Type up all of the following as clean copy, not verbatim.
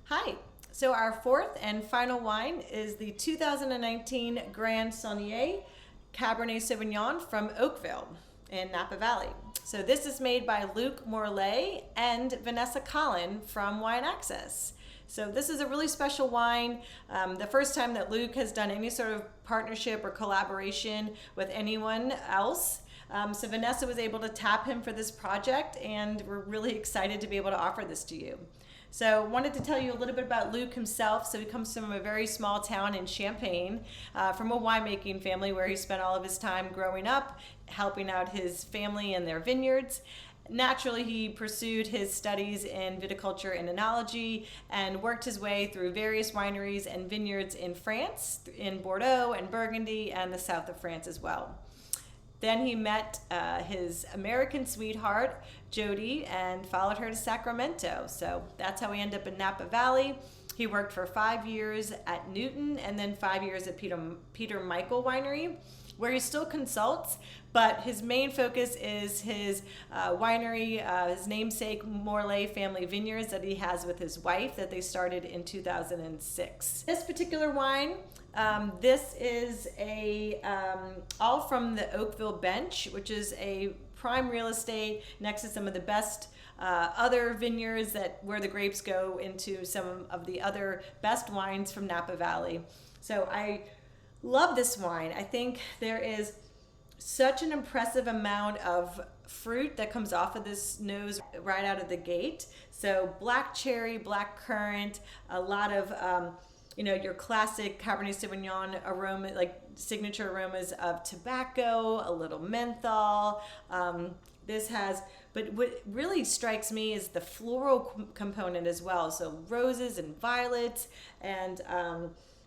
Hi. So our fourth and final wine is the 2019 Grande Sonnerie Cabernet Sauvignon from Oakville in Napa Valley. So this is made by Luc Morlaix and Vanessa Collin from Wine Access. So this is a really special wine. The first time that Luc has done any sort of partnership or collaboration with anyone else. So Vanessa was able to tap him for this project, and we're really excited to be able to offer this to you. So wanted to tell you a little bit about Luc himself. So he comes from a very small town in Champaign, from a winemaking family where he spent all of his time growing up, helping out his family in their vineyards. Naturally, he pursued his studies in viticulture and enology and worked his way through various wineries and vineyards in France, in Bordeaux and Burgundy, and the south of France as well. Then he met his American sweetheart, Jody, and followed her to Sacramento. So that's how he ended up in Napa Valley. He worked for 5 years at Newton and then 5 years at Peter Michael Winery, where he still consults, but his main focus is his winery, his namesake Morlaix Family Vineyards that he has with his wife that they started in 2006. This particular wine, this is all from the Oakville Bench, which is a prime real estate next to some of the best other vineyards where the grapes go into some of the other best wines from Napa Valley. So I love this wine. I think there is such an impressive amount of fruit that comes off of this nose right out of the gate. So black cherry, black currant, a lot of your classic Cabernet Sauvignon aroma, like signature aromas of tobacco, a little menthol. But what really strikes me is the floral component as well. So roses and violets, and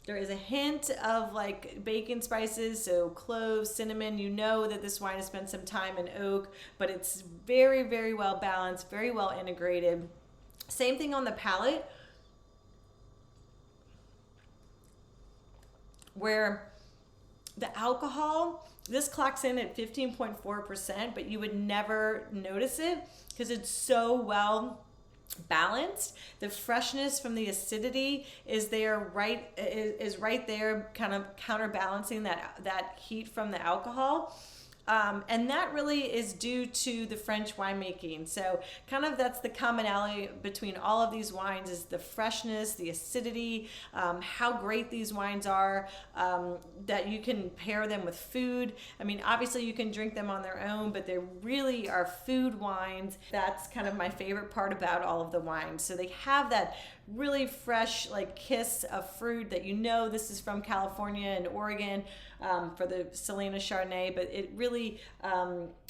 there is a hint of like bacon spices, so cloves, cinnamon. You know that this wine has spent some time in oak, but it's very, very well balanced, very well integrated. Same thing on the palate, where the alcohol, this clocks in at 15.4%, but you would never notice it because it's so well balanced. The freshness from the acidity is right there, kind of counterbalancing that heat from the alcohol. And that really is due to the French winemaking. So kind of that's the commonality between all of these wines is the freshness, the acidity, how great these wines are, that you can pair them with food. I mean, obviously you can drink them on their own, but they really are food wines. That's kind of my favorite part about all of the wines. So they have that really fresh like kiss of fruit that this is from California and Oregon for the Salina Chardonnay, but it really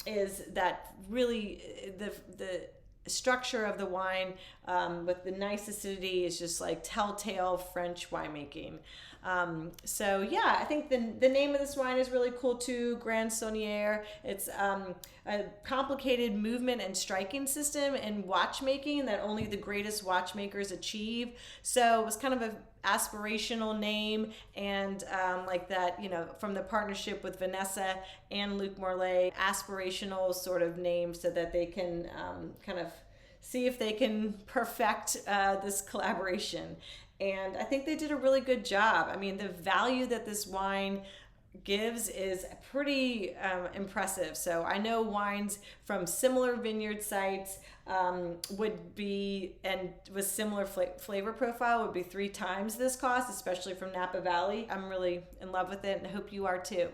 is that really the structure of the wine with the nice acidity is just like telltale French winemaking. So yeah, I think the name of this wine is really cool too, Grande Sonnerie. It's a complicated movement and striking system in watchmaking that only the greatest watchmakers achieve. So it was kind of an aspirational name, and like that, from the partnership with Vanessa and Luc Morlaix, aspirational sort of name so that they can kind of see if they can perfect this collaboration. And I think they did a really good job. I mean, the value that this wine gives is pretty impressive. So I know wines from similar vineyard sites would be, and with similar flavor profile, would be 3 times this cost, especially from Napa Valley. I'm really in love with it, and I hope you are too.